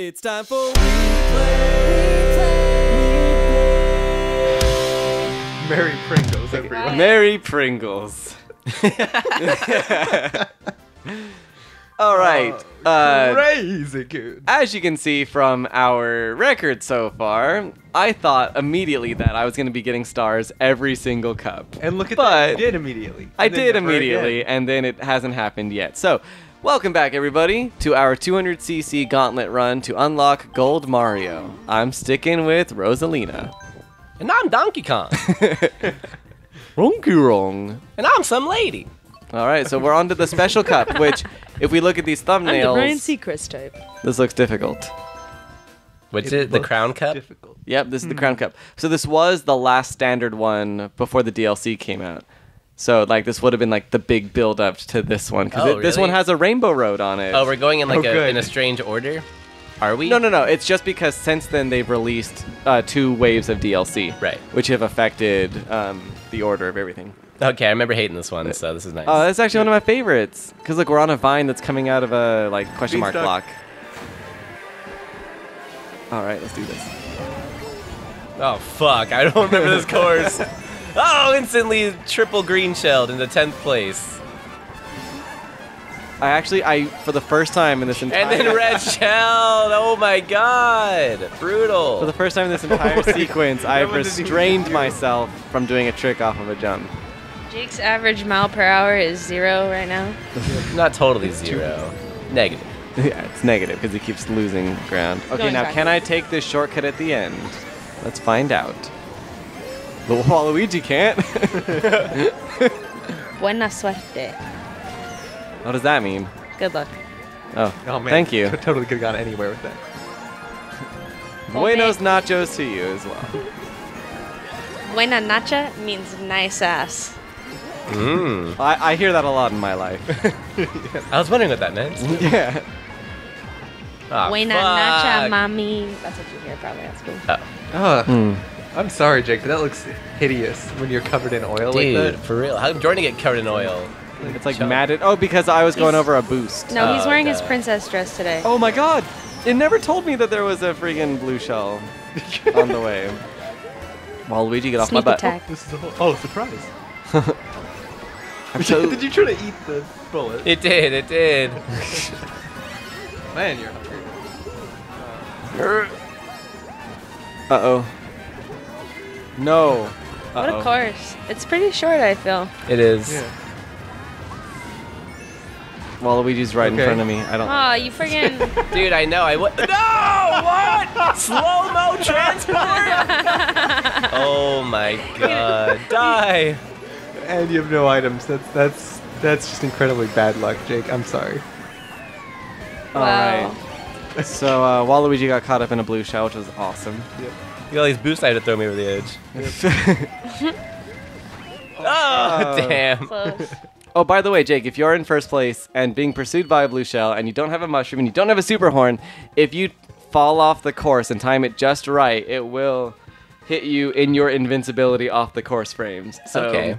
It's time for replay. Merry Pringles, everyone. Merry Pringles. All right. Crazy good. As you can see from our record so far, I thought immediately that I was going to be getting stars every single cup. And look at But that, you did immediately. I And then did never immediately, again. and then it hasn't happened yet. So, welcome back, everybody, to our 200cc gauntlet run to unlock Gold Mario. I'm sticking with Rosalina. And I'm Donkey Kong. Wronky wrong. And I'm some lady. All right, so we're on to the special cup, which, if we look at these I'm the Brian thumbnails, Seacrest type. this looks difficult. What's it? The looks Crown Cup? Difficult. Yep, this is the Crown Cup. So this was the last standard one before the DLC came out. So like this would have been like the big build up to this one because Oh, this one really? has a rainbow road on it. Oh, we're going in like good. in a strange order? Are we? No. It's just because since then they've released 2 waves of DLC, Right. which have affected the order of everything. Okay, I remember hating this one, so this is nice. Oh, that's actually one of my favorites. Because look, we're on a vine that's coming out of a like question mark Beanstalk. block. All right, let's do this. Oh, fuck. I don't remember this course. Oh, instantly triple green shelled into 10th place. I for the first time in this entire And then red shelled. Oh my god. Brutal. for the first time in this entire sequence, I've one didn't even restrained do. myself from doing a trick off of a jump. Jake's average mile per hour is 0 right now. Not totally 0. Negative. Yeah, it's negative because he keeps losing ground. Okay, Going now backwards. can I take this shortcut at the end? Let's find out. The Waluigi can't. Buena suerte. What does that mean? Good luck. Oh, Oh man, thank you. Totally could have gone anywhere with that. Buenos nachos to you as well. Buena nacha means nice ass. Mmm. I hear that a lot in my life. I was wondering what that meant. Yeah. Oh, Buena fuck. nacha, mommy. That's what you hear probably at school. Oh. Oh, I'm sorry, Jake, but that looks hideous when you're covered in oil Dude, like that. for real. How did Jordan get covered in oil? It's like Chunk. matted. Oh, because I was going He's- over a boost. No, he's Oh, wearing his duh. princess dress today. Oh my god! It never told me that there was a friggin' blue shell on the way. Waluigi, get off my Sneak butt. attack. This is a whole surprise. I'm so- Did you try to eat the bullet? It did, it did. Man, you're hungry. Uh-oh. No. What Uh-oh. a course. It's pretty short, I feel. It is. Yeah. Waluigi's right in Okay. front of me. I don't... Oh, you friggin'. Dude, I know. No! What? Slow-mo transport? Oh my god. Die. And you have no items. That's just incredibly bad luck, Jake. I'm sorry. All Wow. right. So Waluigi got caught up in a blue shell, which was awesome. You got all these boosts I had to throw me over the edge. Oh, damn. Close. Oh, by the way, Jake, if you're in first place and being pursued by a blue shell and you don't have a mushroom and you don't have a super horn, if you fall off the course and time it just right, it will hit you in your invincibility off the course frames. So Okay.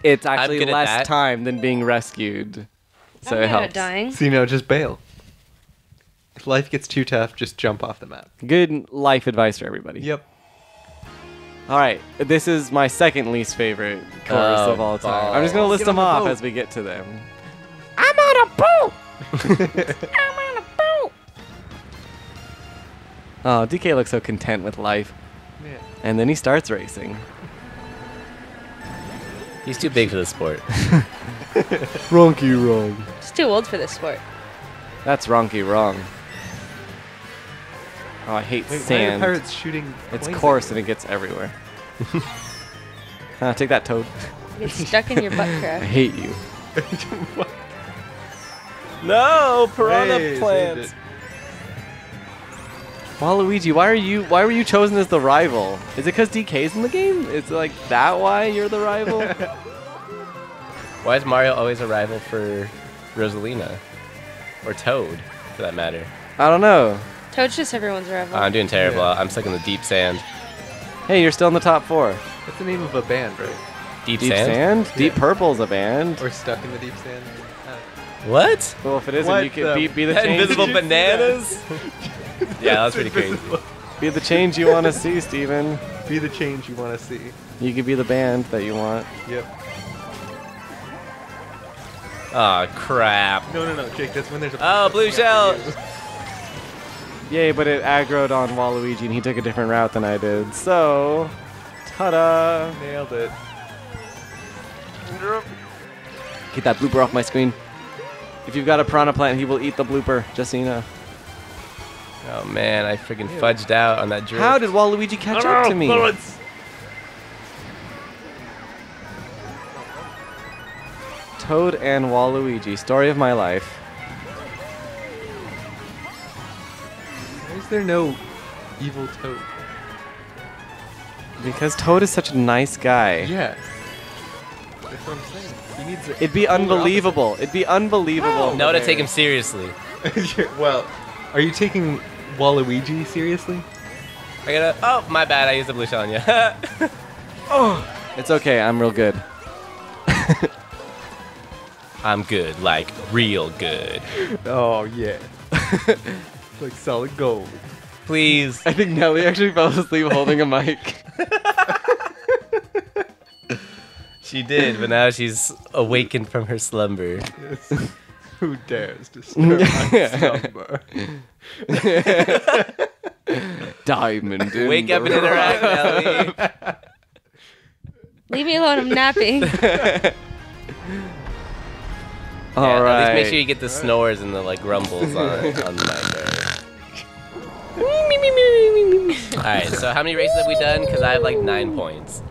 it's actually good at less that. time than being rescued. So I'm it good at helps. dying. So, just bail. If life gets too tough, just jump off the map. Good life advice for everybody. Yep. All right, this is my second least favorite course Oh, of all time. I'm just gonna balls. list Get on them the off boat. as we get to them. I'm on a boat. I'm on a boat. Oh, DK looks so content with life, Yeah. and then he starts racing. He's too big for this sport. Ronky wrong. He's too old for this sport. That's ronky wrong. Oh, I hate Wait, why are sand. pirates shooting? It's coins coarse at and it gets everywhere. Take that, Toad. You get stuck in your butt I crack. hate you. you? No, piranha Hey, plants. saved Waluigi, why were you chosen as the rival? Is it because DK's in the game? Is it like that why you're the rival? Why is Mario always a rival for Rosalina? Or Toad, for that matter? I don't know. Toad's just everyone's rival. I'm doing terrible. Yeah. I'm stuck in the deep sand. Hey, you're still in the top 4. That's the name of a band, right? Deep, Deep sand? Deep Yeah. Purple's a band. Or stuck in the deep sand. What? Well, if it isn't, What you can the- be the That change. invisible Did you see that? bananas? Yeah, that was pretty crazy. Be the change you want to see, Steven. Be the change you want to see. You could be the band that you want. Yep. Oh, crap. No, Jake. That's when there's a. Oh, blue shell. Yay, but it aggroed on Waluigi and he took a different route than I did. So, ta-da! Nailed it. Get that blooper off my screen. If you've got a piranha plant, he will eat the blooper, just so you know. Oh, man, I freaking fudged out on that drift. How did Waluigi catch up to me? Toad and Waluigi, story of my life. Why is there no evil Toad? Because Toad is such a nice guy. Yeah. That's what I'm saying. He needs a It'd be unbelievable. It'd be unbelievable. No, to take him seriously. Well, are you taking Waluigi seriously? I gotta. Oh, my bad. I used the blue shell on you. It's okay, I'm real good. I'm good, like real good. Oh yeah. Like solid gold. Please. I think Nelly actually fell asleep holding a mic. She did, but now she's awakened from her slumber. Who dares disturb my slumber? Diamond in Wake the up and interact, Nelly. Leave me alone. I'm napping. All Yeah, right. At least make sure you get the snores and the like rumbles on the mic. Alright, so how many races have we done? Because I have like 9 points.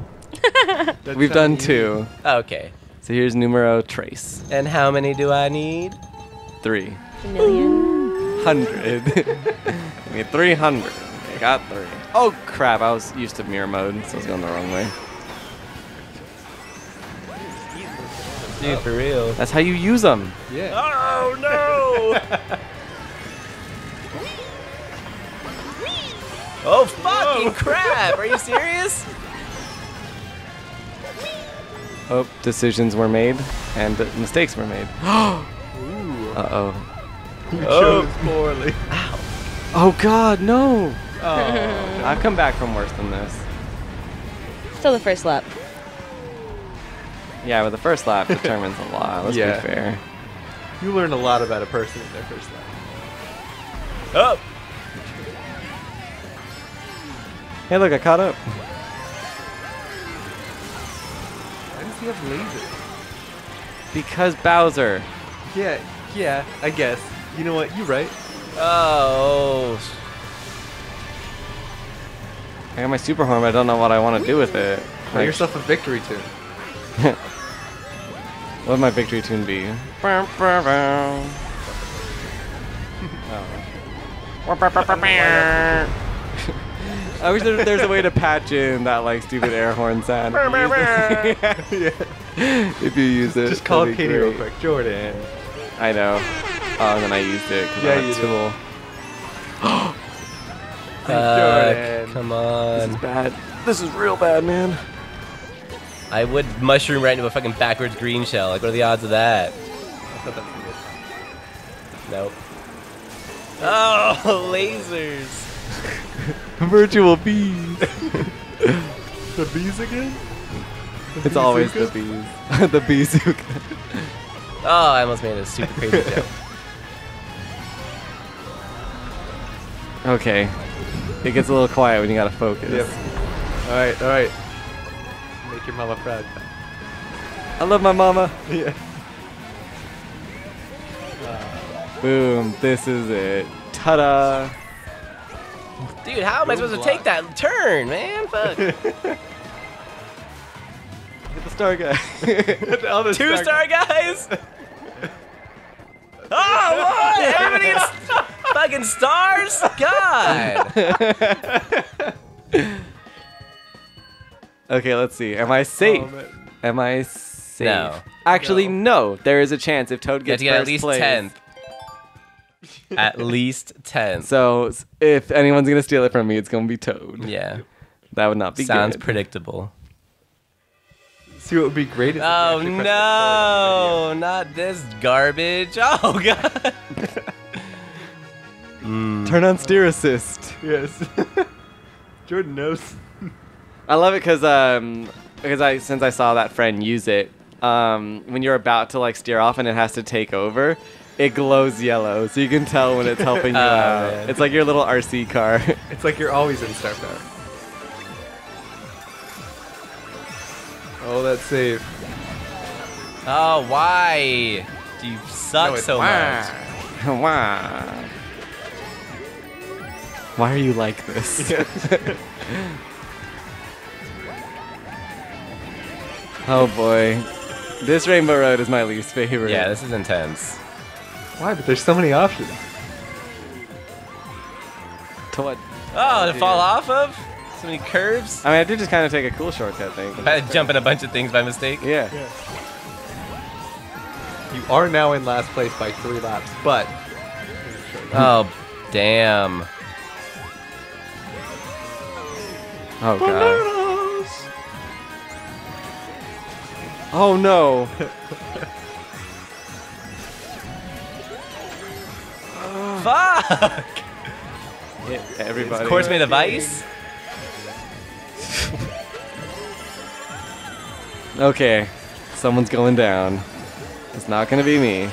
We've done 2. Okay. So here's numero trace. And how many do I need? 3. A million. 100. I need 300. I got 3. Oh crap! I was used to mirror mode, so I was going the wrong way. Dude, for real. That's how you use them. Yeah. Oh no! Oh fucking crap! Are you serious? Oh, decisions were made and mistakes were made. Ooh. Uh-oh. You Oh. chose poorly. Oh god, no! Oh. I've come back from worse than this. Still the first lap. Yeah, but the first lap determines a lot. Let's Yeah. be fair. You learn a lot about a person in their first lap. Oh! Hey, look, I caught up. Why does he have lasers? Because Bowser. Yeah, I guess. You know what? You're right. Oh. I got my super horn, but I don't know what I want to do with it. Play yourself a victory tune. What would my victory tune be? I wish there's a way to patch in that like stupid air horn sound. If you use it. Just call that'd up be Katie real great. quick. Jordan. I know. Oh, and then I used it because Yeah, I'm you a did. tool. Jordan. Come This is on. bad. This is real bad, man. I would mushroom right into a fucking backwards green shell. Like, what are the odds of that? I thought that was Nope. Oh, lasers. Virtual bees. good. The bees again? It's always the bees. The beezooka. Oh, I almost made a super crazy joke. Okay. It gets a little quiet when you gotta focus. Yep. Alright. Make your mama proud. I love my mama. Yeah. Boom. This is it. Ta-da. Dude, how am I supposed to take that turn, man? Fuck. Get the star guy. Two star guys? Oh, what? Everybody gets fucking stars? God. Okay, let's see. Am I safe? Oh, man. Am I safe? No. Actually, no. There is a chance if Toad You have gets to get at first least place. 10th. At least 10th. So if anyone's gonna steal it from me, it's gonna be Toad. Yeah. That would not be Sounds good. predictable. See what would be great is if you Oh actually press no, not this garbage. Oh god. Turn on steer assist. the video. Yes. Jordan knows. I love it because since I saw that friend use it, when you're about to like steer off and it has to take over, it glows yellow, so you can tell when it's helping you out. man. It's like your little RC car. It's like you're always in star power. Oh, that's safe. Oh, why do you suck No, it's so wah. much? Wow. Why are you like this? Oh boy. This Rainbow Road is my least favorite. Yeah, this is intense. Why? But there's so many options. To what? Oh, to fall off of? So many curves? I mean, I did just kind of take a cool shortcut thing. I had to jump in a bunch of things by mistake. Yeah. You are now in last place by 3 laps, but Oh, damn. Oh god. Oh no. Fuck! Hit everybody. Is course made of ice? Okay. Someone's going down. It's not gonna be me.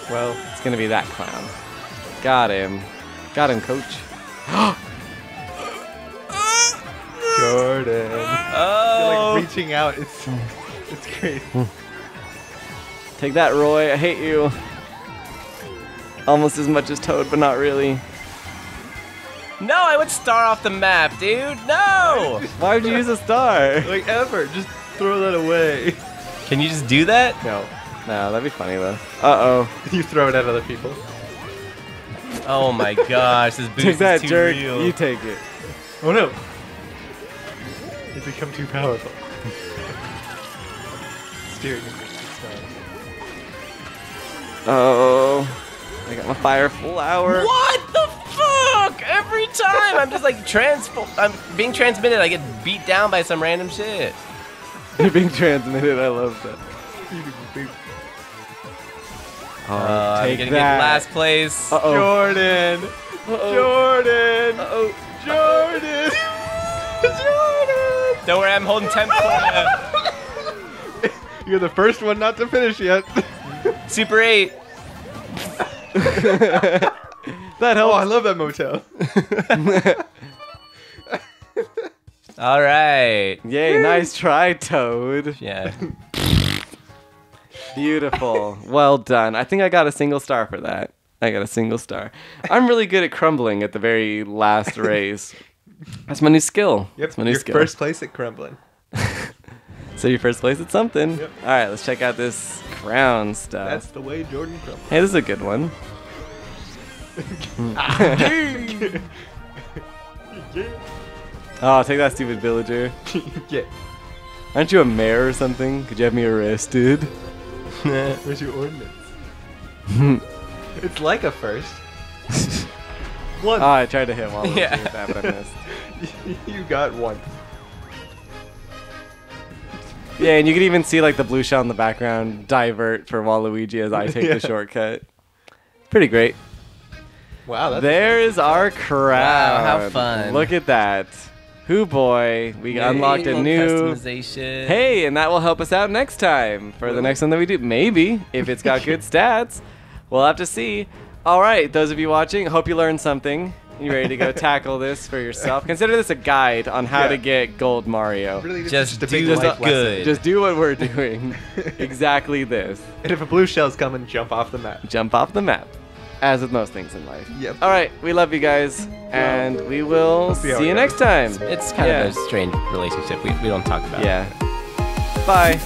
well, It's gonna be that clown. Got him. Got him, coach. Jordan. Oh! You're like reaching out. It's great. Take that, Roy. I hate you. Almost as much as Toad, but not really. No, I would star off the map, dude. No! Why would you use a star? Like ever, just throw that away. Can you just do that? No, No, that'd be funny though. Uh-oh. you throw it at other people. Oh my gosh, this boost Take that, is too jerk. real. You take it. Oh no! You become too powerful. Steering. Oh. I got my fire full hour. What the fuck? Every time I'm just like I'm being transmitted. I get beat down by some random shit. You're being transmitted. I love that. Oh, I'm take gonna that. get last place. Uh-oh. Jordan! Uh-oh. Jordan! Uh-oh. Jordan! Jordan! Don't worry, I'm holding 10th place. You're the first one not to finish yet. Super 8. That Oh, I helps. love that motel. All right. Yay, nice try, Toad. Yeah. Beautiful. Well done. I think I got a single star for that. I got a single star. I'm really good at crumbling at the very last race. That's my new skill. Yep, That's my new you're skill. first place at crumbling. So you're first place at something. Yep. All right, let's check out this crown stuff. That's the way Jordan crumbles. Hey, this is a good one. Oh, take that, stupid villager. Yeah. Aren't you a mayor or something? Could you have me arrested? Where's your ordinance? It's like a first. One. Oh, I tried to hit one. Yeah. With that, but I missed. You got one. Yeah, and you can even see like the blue shell in the background divert for Waluigi as I take Yeah. the shortcut. Pretty great. Wow, that's There is our crowd. Wow, how fun. Look at that. Hoo boy. We unlocked a Little new... customization. Hey, and that will help us out next time for the next one that we do. Maybe, if it's got good stats. We'll have to see. All right, those of you watching, hope you learned something. You ready to go tackle this for yourself? Consider this a guide on how to get Gold Mario. really Just a big do life good. lesson. Just do what we're doing. Exactly this. And if a blue shell's coming, jump off the map. Jump off the map. As with most things in life. Yep. All right, we love you guys, and we will see see how it you goes. next time. It's kind of a strange relationship. We don't talk about it. Yeah. Bye.